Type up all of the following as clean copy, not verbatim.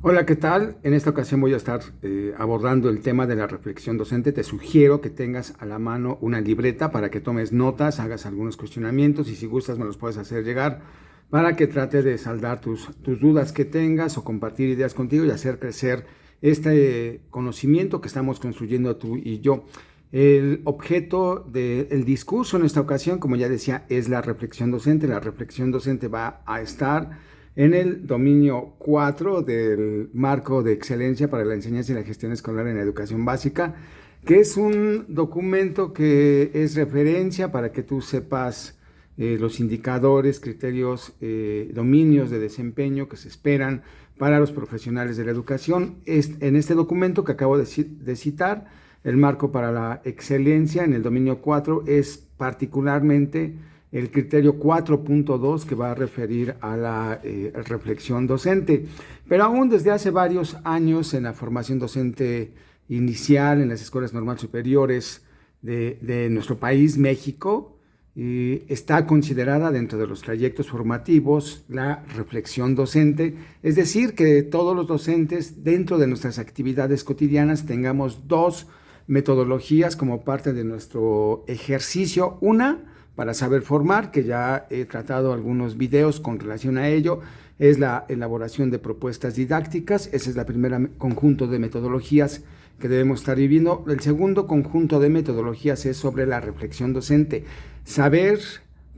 Hola, ¿qué tal? En esta ocasión voy a estar abordando el tema de la reflexión docente. Te sugiero que tengas a la mano una libreta para que tomes notas, hagas algunos cuestionamientos y si gustas me los puedes hacer llegar para que trate de saldar tus dudas que tengas o compartir ideas contigo y hacer crecer este conocimiento que estamos construyendo tú y yo. El objeto del discurso en esta ocasión, como ya decía, es la reflexión docente. La reflexión docente va a estar en el dominio 4 del marco de excelencia para la enseñanza y la gestión escolar en la educación básica, que es un documento que es referencia para que tú sepas los indicadores, criterios, dominios de desempeño que se esperan para los profesionales de la educación. En este documento que acabo de citar, el marco para la excelencia en el dominio 4 es particularmente el criterio 4.2 que va a referir a la reflexión docente. Pero aún desde hace varios años en la formación docente inicial en las escuelas normales superiores de nuestro país, México, está considerada dentro de los trayectos formativos la reflexión docente, es decir, que todos los docentes dentro de nuestras actividades cotidianas tengamos dos metodologías como parte de nuestro ejercicio. Una, para saber formar, que ya he tratado algunos videos con relación a ello, es la elaboración de propuestas didácticas. Ese es el primer conjunto de metodologías que debemos estar viviendo. El segundo conjunto de metodologías es sobre la reflexión docente, saber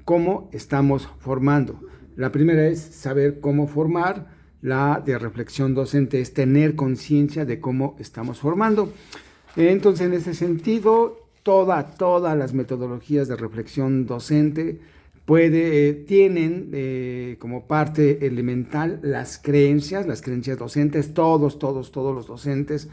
cómo estamos formando. La primera es saber cómo formar, la de reflexión docente es tener conciencia de cómo estamos formando. Entonces, en ese sentido, todas las metodologías de reflexión docente tienen como parte elemental las creencias docentes. Todos los docentes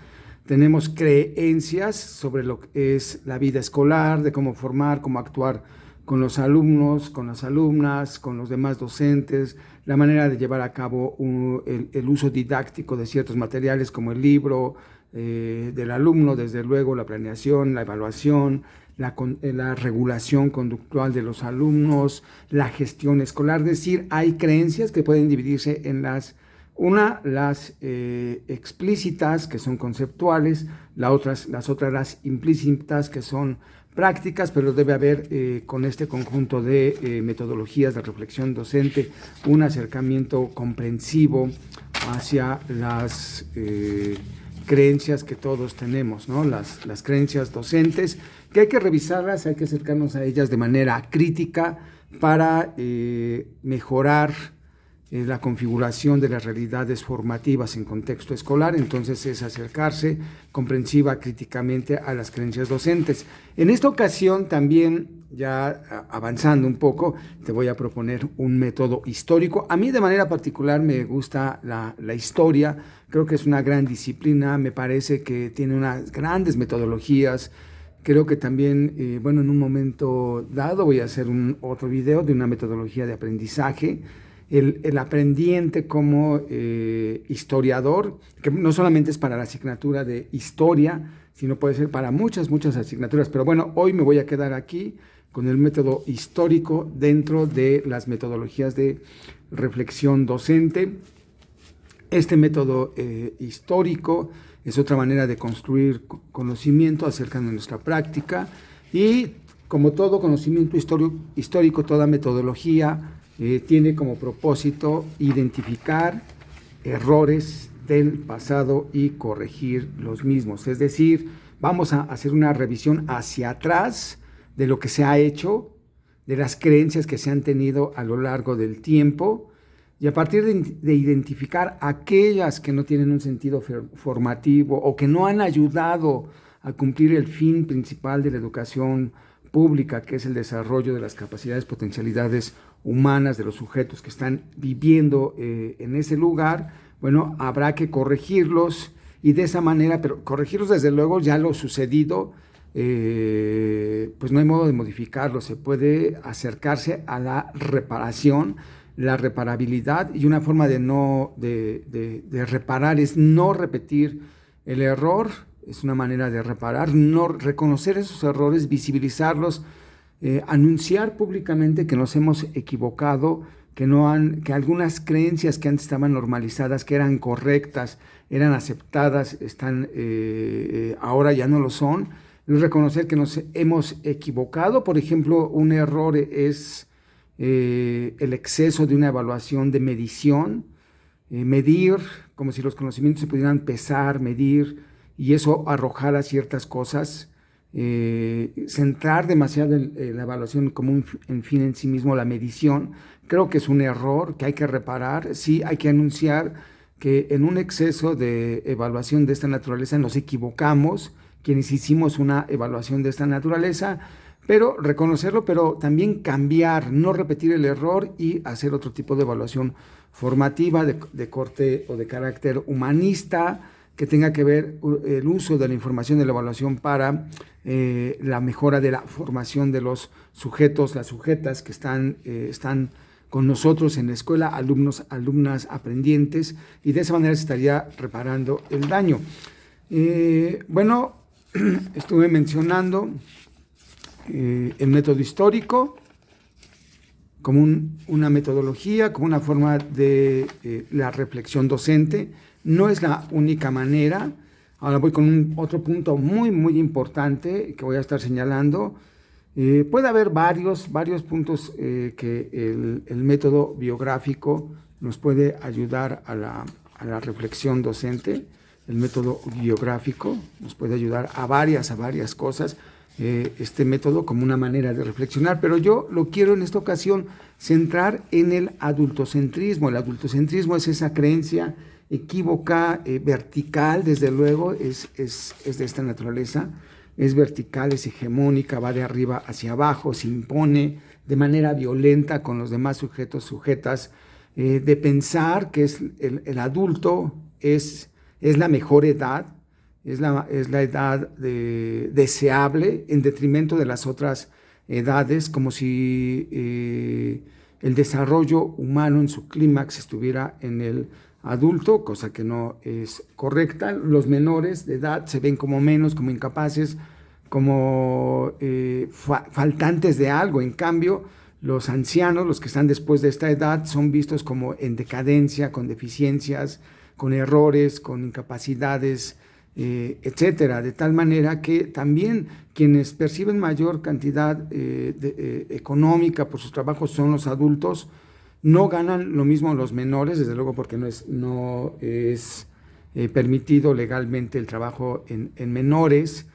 tenemos creencias sobre lo que es la vida escolar, de cómo formar, cómo actuar con los alumnos, con las alumnas, con los demás docentes, la manera de llevar a cabo el uso didáctico de ciertos materiales como el libro, del alumno, desde luego la planeación, la evaluación, la regulación conductual de los alumnos, la gestión escolar. Es decir, hay creencias que pueden dividirse en las explícitas, que son conceptuales, las otras las implícitas, que son prácticas, pero debe haber con este conjunto de metodologías de reflexión docente un acercamiento comprensivo hacia las creencias que todos tenemos, ¿no? Las creencias docentes, que hay que revisarlas, hay que acercarnos a ellas de manera crítica para mejorar la configuración de las realidades formativas en contexto escolar. Entonces es acercarse comprensiva críticamente a las creencias docentes. En esta ocasión también, ya avanzando un poco, te voy a proponer un método histórico. A mí de manera particular me gusta la historia, creo que es una gran disciplina, me parece que tiene unas grandes metodologías. Creo que también, en un momento dado voy a hacer otro video de una metodología de aprendizaje. El aprendiente como historiador, que no solamente es para la asignatura de historia, sino puede ser para muchas asignaturas. Pero bueno, hoy me voy a quedar aquí con el método histórico dentro de las metodologías de reflexión docente. Este método histórico es otra manera de construir conocimiento acerca de nuestra práctica y, como todo conocimiento histórico, toda metodología tiene como propósito identificar errores del pasado y corregir los mismos. Es decir, vamos a hacer una revisión hacia atrás de lo que se ha hecho, de las creencias que se han tenido a lo largo del tiempo, y a partir de identificar aquellas que no tienen un sentido formativo o que no han ayudado a cumplir el fin principal de la educación pública, que es el desarrollo de las capacidades, potencialidades humanas de los sujetos que están viviendo en ese lugar, bueno, habrá que corregirlos y de esa manera, pero corregirlos desde luego, ya lo sucedido, pues no hay modo de modificarlo, se puede acercarse a la reparación, la reparabilidad, y una forma de reparar es no repetir el error. Es una manera de reparar, no reconocer esos errores, visibilizarlos, anunciar públicamente que nos hemos equivocado, que algunas creencias que antes estaban normalizadas, que eran correctas, eran aceptadas, ahora ya no lo son. Es reconocer que nos hemos equivocado. Por ejemplo, un error es el exceso de una evaluación de medición, medir, como si los conocimientos se pudieran pesar, medir, y eso arrojara ciertas cosas. Centrar demasiado en la evaluación como un fin en sí mismo, la medición, creo que es un error que hay que reparar. Sí, hay que anunciar que en un exceso de evaluación de esta naturaleza nos equivocamos, quienes hicimos una evaluación de esta naturaleza, pero reconocerlo, pero también cambiar, no repetir el error y hacer otro tipo de evaluación formativa de corte o de carácter humanista, que tenga que ver el uso de la información de la evaluación para la mejora de la formación de los sujetos, las sujetas que están con nosotros en la escuela, alumnos, alumnas, aprendientes, y de esa manera se estaría reparando el daño. Bueno, estuve mencionando el método histórico como una metodología, como una forma de la reflexión docente. No es la única manera. Ahora voy con otro punto muy, muy importante que voy a estar señalando. Puede haber varios puntos que el método biográfico nos puede ayudar a la reflexión docente. El método biográfico nos puede ayudar a varias cosas. Este método como una manera de reflexionar, pero yo lo quiero en esta ocasión centrar en el adultocentrismo. El adultocentrismo es esa creencia equívoca, vertical, desde luego, es de esta naturaleza, es vertical, es hegemónica, va de arriba hacia abajo, se impone de manera violenta con los demás sujetos, sujetas, de pensar que el adulto es la mejor edad, es la edad deseable en detrimento de las otras edades, como si el desarrollo humano en su clímax estuviera en el adulto, cosa que no es correcta. Los menores de edad se ven como menos, como incapaces, como faltantes de algo. En cambio, los ancianos, los que están después de esta edad, son vistos como en decadencia, con deficiencias, con errores, con incapacidades, etcétera, de tal manera que también quienes perciben mayor cantidad económica por sus trabajos son los adultos. No ganan lo mismo los menores, desde luego, porque no es permitido legalmente el trabajo en menores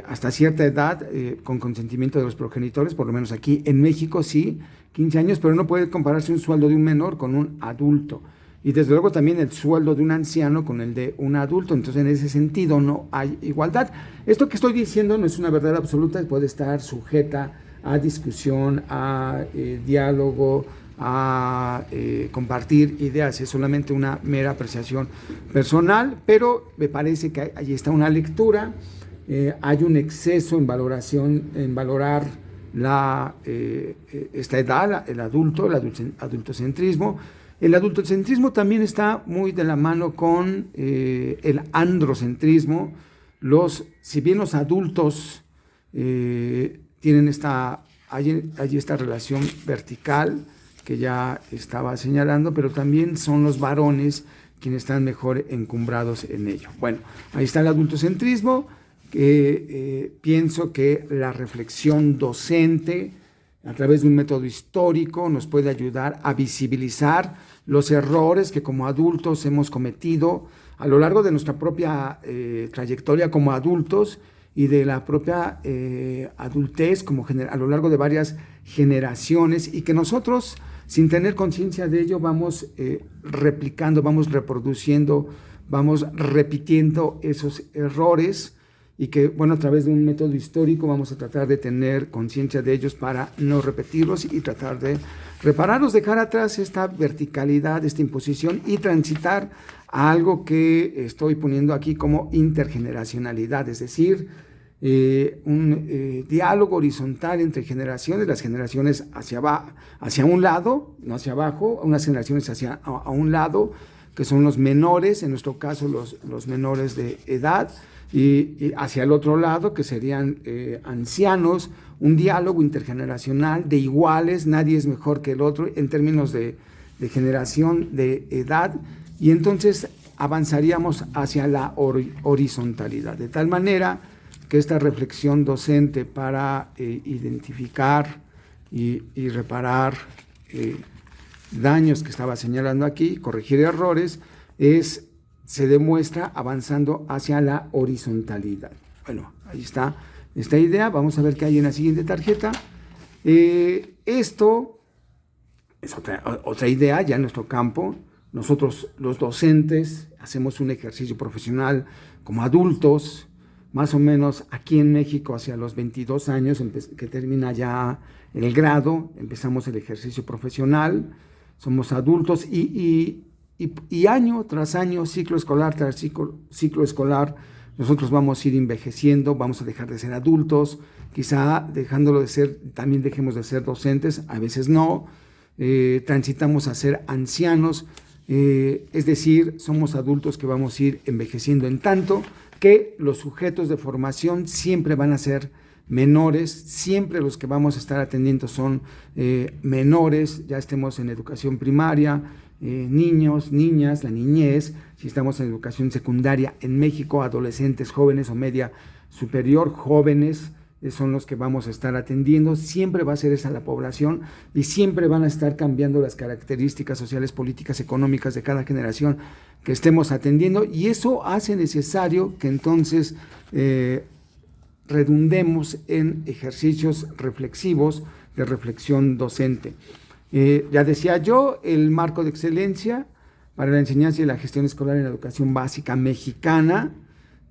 hasta cierta edad, con consentimiento de los progenitores. Por lo menos aquí en México sí, 15 años, pero no puede compararse un sueldo de un menor con un adulto. Y desde luego también el sueldo de un anciano con el de un adulto. Entonces, en ese sentido no hay igualdad. Esto que estoy diciendo no es una verdad absoluta, puede estar sujeta a discusión, a diálogo, a compartir ideas. Es solamente una mera apreciación personal, pero me parece que allí está una lectura. Hay un exceso en valorar esta edad, el adultocentrismo. El adultocentrismo también está muy de la mano con el androcentrismo. Si bien los adultos tienen allí esta relación vertical que ya estaba señalando, pero también son los varones quienes están mejor encumbrados en ello. Bueno, ahí está el adultocentrismo, que pienso que la reflexión docente a través de un método histórico nos puede ayudar a visibilizar los errores que como adultos hemos cometido a lo largo de nuestra propia trayectoria como adultos y de la propia adultez a lo largo de varias generaciones, y que nosotros, sin tener conciencia de ello, vamos replicando, vamos reproduciendo, vamos repitiendo esos errores, y que, bueno, a través de un método histórico vamos a tratar de tener conciencia de ellos para no repetirlos y tratar de repararlos, dejar atrás esta verticalidad, esta imposición, y transitar a algo que estoy poniendo aquí como intergeneracionalidad, es decir, un diálogo horizontal entre generaciones, las generaciones hacia un lado, no hacia abajo, unas generaciones a un lado, que son los menores, en nuestro caso los menores de edad, y hacia el otro lado, que serían ancianos, un diálogo intergeneracional de iguales, nadie es mejor que el otro en términos de generación, de edad, y entonces avanzaríamos hacia la horizontalidad, de tal manera que esta reflexión docente para identificar y reparar daños que estaba señalando aquí, corregir errores, se demuestra avanzando hacia la horizontalidad. Bueno, ahí está esta idea. Vamos a ver qué hay en la siguiente tarjeta. Esto es otra idea ya en nuestro campo. Nosotros, los docentes, hacemos un ejercicio profesional como adultos, más o menos aquí en México hacia los 22 años, que termina ya el grado, empezamos el ejercicio profesional, somos adultos y año tras año, ciclo escolar tras ciclo escolar, nosotros vamos a ir envejeciendo, vamos a dejar de ser adultos, quizá dejándolo de ser, también dejemos de ser docentes, a veces no, transitamos a ser ancianos, es decir, somos adultos que vamos a ir envejeciendo, en tanto que los sujetos de formación siempre van a ser menores, siempre los que vamos a estar atendiendo son menores, ya estemos en educación primaria, niños, niñas, la niñez, si estamos en educación secundaria en México, adolescentes, jóvenes o media superior, jóvenes, son los que vamos a estar atendiendo, siempre va a ser esa la población y siempre van a estar cambiando las características sociales, políticas, económicas de cada generación que estemos atendiendo, y eso hace necesario que entonces redundemos en ejercicios reflexivos de reflexión docente. Ya decía yo, el marco de excelencia para la enseñanza y la gestión escolar en la educación básica mexicana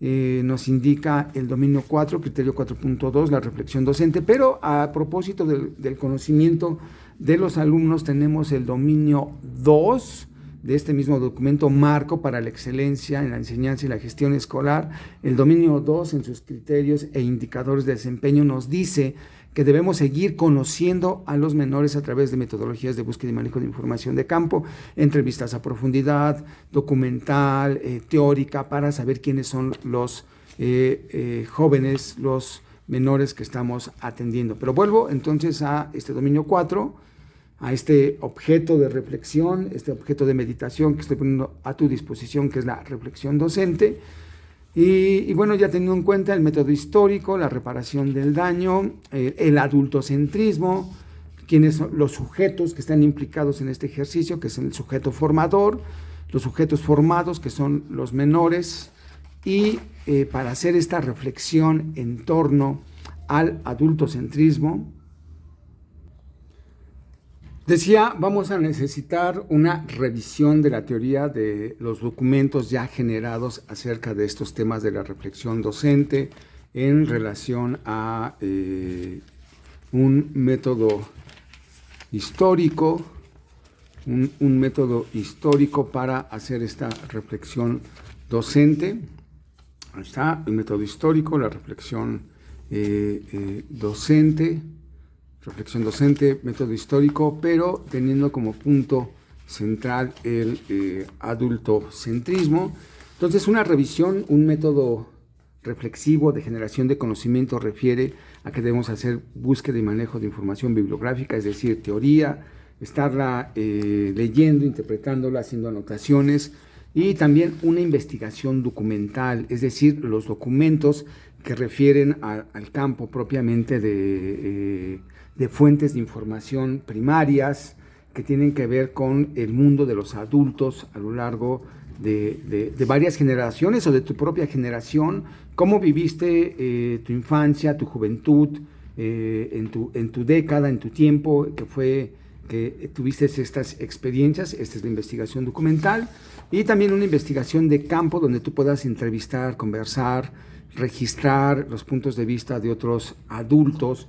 nos indica el dominio 4, criterio 4.2, la reflexión docente, pero a propósito del conocimiento de los alumnos tenemos el dominio 2 de este mismo documento, marco para la excelencia en la enseñanza y la gestión escolar. El dominio 2 en sus criterios e indicadores de desempeño nos dice que debemos seguir conociendo a los menores a través de metodologías de búsqueda y manejo de información de campo, entrevistas a profundidad, documental, teórica, para saber quiénes son los jóvenes, los menores que estamos atendiendo. Pero vuelvo entonces a este dominio 4, a este objeto de reflexión, este objeto de meditación que estoy poniendo a tu disposición, que es la reflexión docente. Y bueno, ya teniendo en cuenta el método histórico, la reparación del daño, el adultocentrismo, quiénes son los sujetos que están implicados en este ejercicio, que es el sujeto formador, los sujetos formados, que son los menores, y para hacer esta reflexión en torno al adultocentrismo, decía, vamos a necesitar una revisión de la teoría de los documentos ya generados acerca de estos temas de la reflexión docente en relación a un método histórico, un método histórico para hacer esta reflexión docente. Ahí está el método histórico, la reflexión docente. Reflexión docente, método histórico, pero teniendo como punto central el adultocentrismo. Entonces, una revisión, un método reflexivo de generación de conocimiento refiere a que debemos hacer búsqueda y manejo de información bibliográfica, es decir, teoría, estarla leyendo, interpretándola, haciendo anotaciones, y también una investigación documental, es decir, los documentos que refieren al campo propiamente de fuentes de información primarias que tienen que ver con el mundo de los adultos a lo largo de varias generaciones o de tu propia generación, cómo viviste tu infancia, tu juventud, en tu década, en tu tiempo, que tuviste estas experiencias. Esta es la investigación documental, y también una investigación de campo donde tú puedas entrevistar, conversar, registrar los puntos de vista de otros adultos,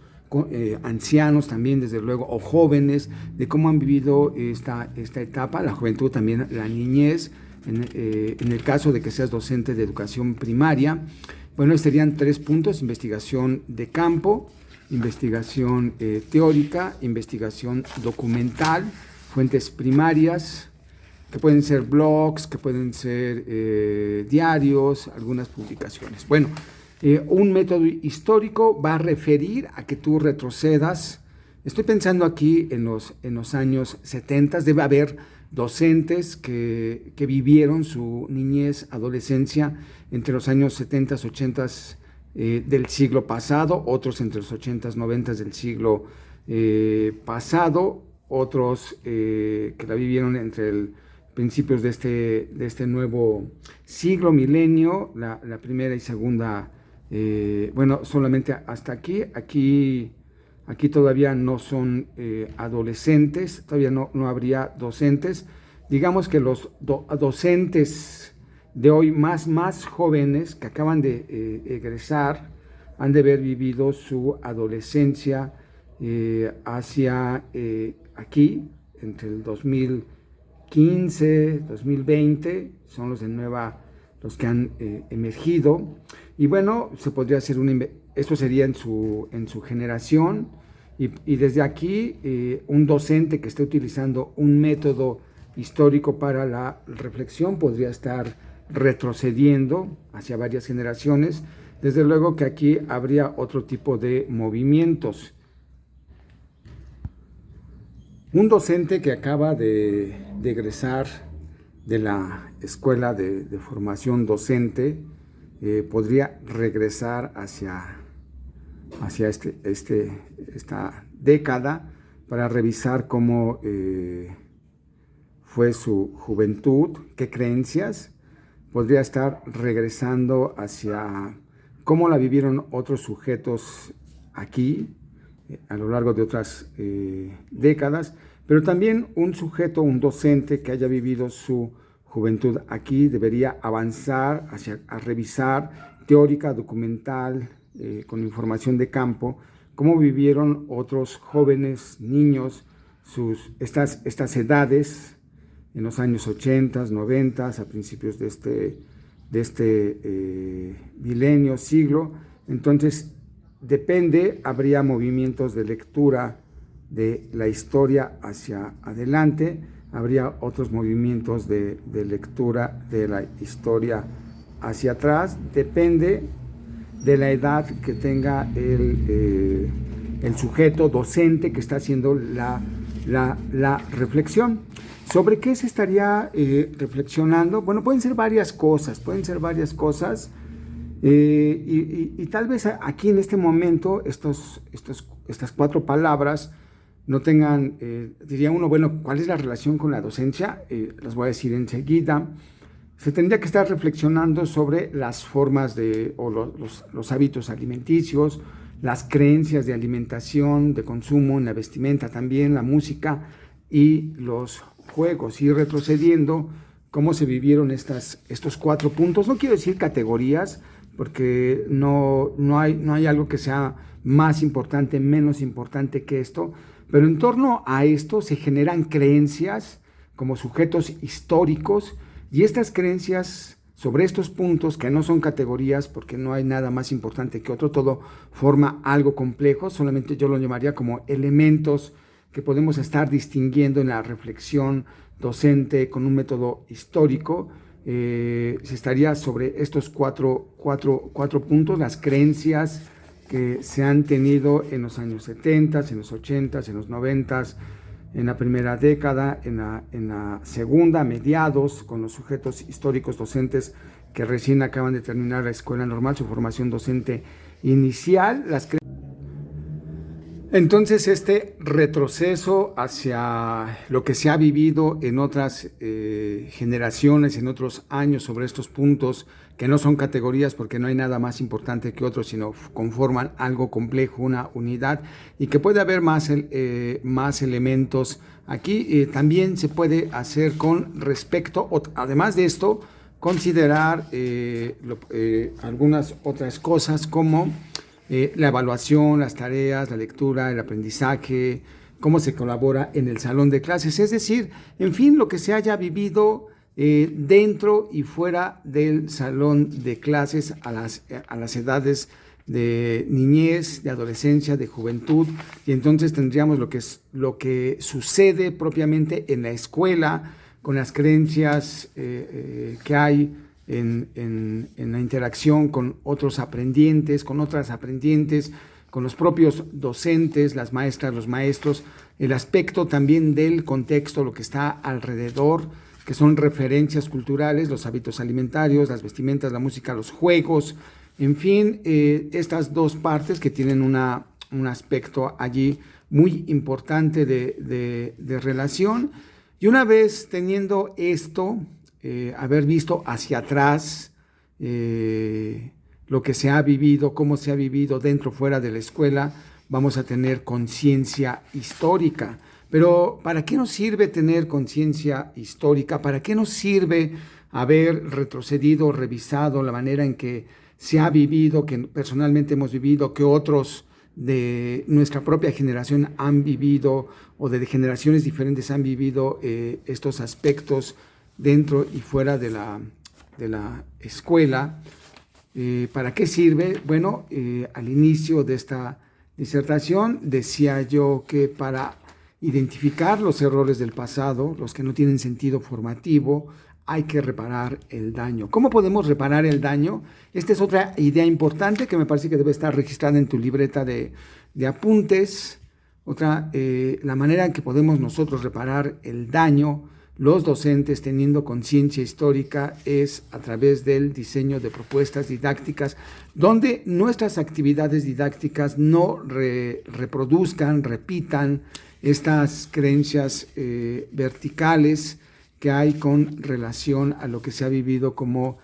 ancianos también, desde luego, o jóvenes, de cómo han vivido esta etapa, la juventud, también la niñez, en el caso de que seas docente de educación primaria. Bueno, serían 3 puntos: investigación de campo, investigación teórica, investigación documental, fuentes primarias, que pueden ser blogs, que pueden ser diarios, algunas publicaciones. Bueno, Un método histórico va a referir a que tú retrocedas. Estoy pensando aquí en los años 70, debe haber docentes que vivieron su niñez, adolescencia entre los años 70, 80 del siglo pasado, otros entre los 80, 90 del siglo pasado, otros que la vivieron entre principios de este nuevo siglo, milenio, la primera y segunda, bueno, solamente hasta aquí todavía no son adolescentes, todavía no habría docentes. Digamos que los docentes de hoy más jóvenes que acaban de egresar han de haber vivido su adolescencia hacia aquí, entre el 2015, 2020, son los los que han emergido. Y bueno, se podría hacer esto sería en su generación, y desde aquí un docente que esté utilizando un método histórico para la reflexión podría estar retrocediendo hacia varias generaciones. Desde luego que aquí habría otro tipo de movimientos. Un docente que acaba de egresar de la escuela de formación docente podría regresar hacia esta década para revisar cómo fue su juventud, qué creencias. Podría estar regresando hacia cómo la vivieron otros sujetos aquí a lo largo de otras décadas, pero también un un docente que haya vivido su juventud aquí debería avanzar a revisar teórica, documental, con información de campo, cómo vivieron otros jóvenes, niños, estas edades en los años 80, 90, a principios de este milenio, siglo. Entonces, habría movimientos de lectura de la historia hacia adelante, habría otros movimientos de lectura de la historia hacia atrás, depende de la edad que tenga el sujeto docente que está haciendo la reflexión. ¿Sobre qué se estaría reflexionando? Bueno, pueden ser varias cosas, y tal vez aquí en este momento estas cuatro palabras no tengan, diría uno, bueno, ¿cuál es la relación con la docencia? Las voy a decir enseguida. Se tendría que estar reflexionando sobre las formas o los hábitos alimenticios, las creencias de alimentación, de consumo, en la vestimenta también, la música y los juegos, y retrocediendo cómo se vivieron estos 4 puntos. No quiero decir categorías, porque no hay algo que sea más importante, menos importante que esto, pero en torno a esto se generan creencias como sujetos históricos, y estas creencias sobre estos puntos, que no son categorías porque no hay nada más importante que otro, todo forma algo complejo, solamente yo lo llamaría como elementos que podemos estar distinguiendo en la reflexión docente con un método histórico. Se estaría sobre estos cuatro puntos, las creencias que se han tenido en los años 70, en los 80, en los 90, en la primera década, en la segunda, a mediados, con los sujetos históricos docentes que recién acaban de terminar la escuela normal, su formación docente inicial. Entonces, este retroceso hacia lo que se ha vivido en otras generaciones, en otros años, sobre estos puntos que no son categorías porque no hay nada más importante que otros, sino conforman algo complejo, una unidad, y que puede haber más elementos aquí. También se puede hacer con respecto, además de esto, considerar algunas otras cosas como la evaluación, las tareas, la lectura, el aprendizaje, cómo se colabora en el salón de clases, es decir, en fin, lo que se haya vivido dentro y fuera del salón de clases a las edades de niñez, de adolescencia, de juventud, y entonces tendríamos lo que sucede propiamente en la escuela, con las creencias que hay en la interacción con otros aprendientes, con otras aprendientes, con los propios docentes, las maestras, los maestros, el aspecto también del contexto, lo que está alrededor, que son referencias culturales, los hábitos alimentarios, las vestimentas, la música, los juegos, en fin, estas dos partes que tienen un aspecto allí muy importante de relación. Y una vez teniendo esto, haber visto hacia atrás lo que se ha vivido, cómo se ha vivido dentro o fuera de la escuela, vamos a tener conciencia histórica. Pero ¿para qué nos sirve tener conciencia histórica? ¿Para qué nos sirve haber retrocedido, revisado la manera en que se ha vivido, que personalmente hemos vivido, que otros de nuestra propia generación han vivido o de generaciones diferentes han vivido estos aspectos dentro y fuera de la escuela? ¿Para qué sirve? Bueno, al inicio de esta disertación decía yo que para identificar los errores del pasado, los que no tienen sentido formativo, hay que reparar el daño. ¿Cómo podemos reparar el daño? Esta es otra idea importante que me parece que debe estar registrada en tu libreta de apuntes. La manera en que podemos nosotros reparar el daño, los docentes teniendo conciencia histórica, es a través del diseño de propuestas didácticas, donde nuestras actividades didácticas no reproduzcan, repitan estas creencias verticales que hay con relación a lo que se ha vivido como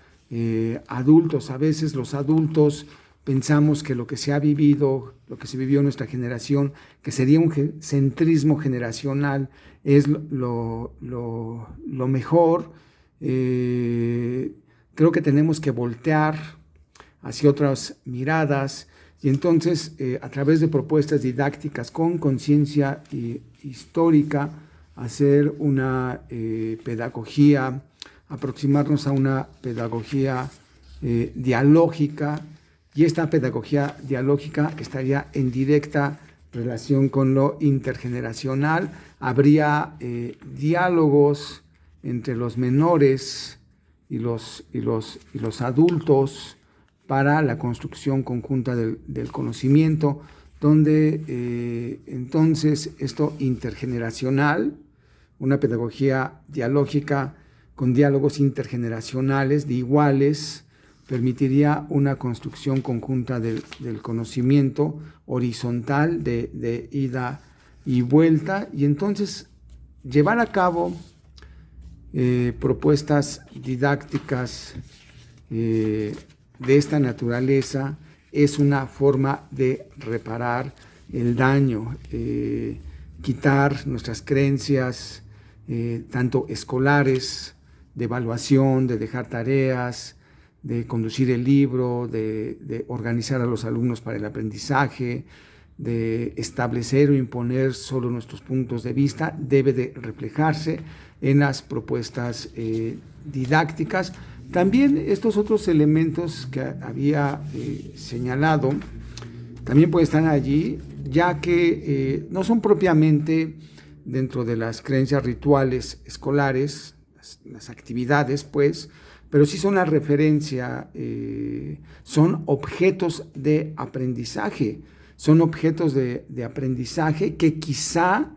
adultos. A veces los adultos pensamos que lo que se ha vivido, lo que se vivió en nuestra generación, que sería un centrismo generacional, es lo mejor. Creo que tenemos que voltear hacia otras miradas y entonces a través de propuestas didácticas con conciencia histórica, hacer una pedagogía, aproximarnos a una pedagogía dialógica, y esta pedagogía dialógica estaría en directa relación con lo intergeneracional. Habría diálogos entre los menores y los adultos para la construcción conjunta del conocimiento, donde entonces esto intergeneracional, una pedagogía dialógica con diálogos intergeneracionales de iguales, permitiría una construcción conjunta del conocimiento horizontal de ida y vuelta, y entonces llevar a cabo propuestas didácticas de esta naturaleza es una forma de reparar el daño, quitar nuestras creencias, tanto escolares, de evaluación, de dejar tareas, de conducir el libro, de organizar a los alumnos para el aprendizaje, de establecer o imponer solo nuestros puntos de vista, debe de reflejarse en las propuestas didácticas. También estos otros elementos que había señalado también pueden estar allí, ya que no son propiamente dentro de las creencias rituales escolares, las actividades, pues, pero sí son la referencia, son objetos de aprendizaje, que quizá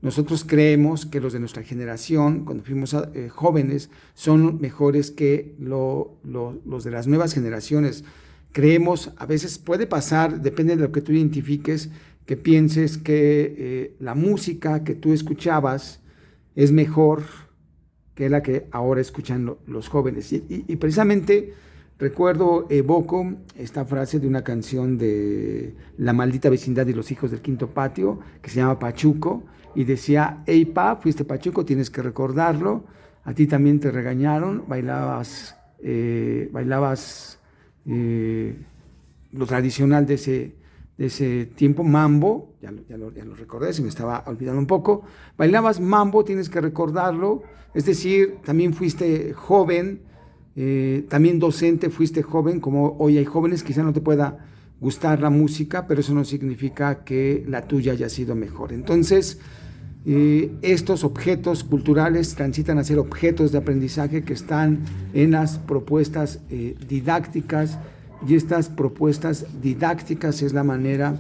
nosotros creemos que los de nuestra generación, cuando fuimos jóvenes, son mejores que los de las nuevas generaciones. Creemos, a veces puede pasar, depende de lo que tú identifiques, que pienses que la música que tú escuchabas es mejor que la que ahora escuchan los jóvenes. Y precisamente evoco esta frase de una canción de La maldita vecindad y los hijos del quinto patio, que se llama Pachuco, y decía: hey pa, fuiste Pachuco, tienes que recordarlo, a ti también te regañaron, bailabas lo tradicional de ese tiempo, mambo, ya lo recordé, se me estaba olvidando un poco, bailabas mambo, tienes que recordarlo, es decir, también fuiste joven, también docente, fuiste joven, como hoy hay jóvenes, quizá no te pueda gustar la música, pero eso no significa que la tuya haya sido mejor. Entonces, Estos objetos culturales transitan a ser objetos de aprendizaje que están en las propuestas didácticas, y estas propuestas didácticas es la manera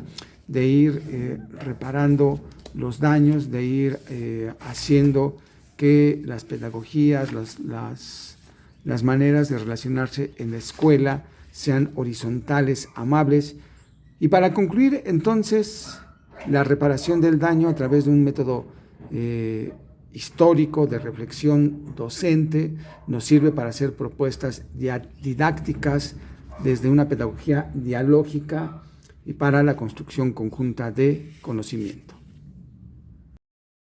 de ir reparando los daños, de ir haciendo que las pedagogías, las maneras de relacionarse en la escuela sean horizontales, amables. Y para concluir, entonces, la reparación del daño a través de un método histórico de reflexión docente nos sirve para hacer propuestas didácticas desde una pedagogía dialógica y para la construcción conjunta de conocimiento.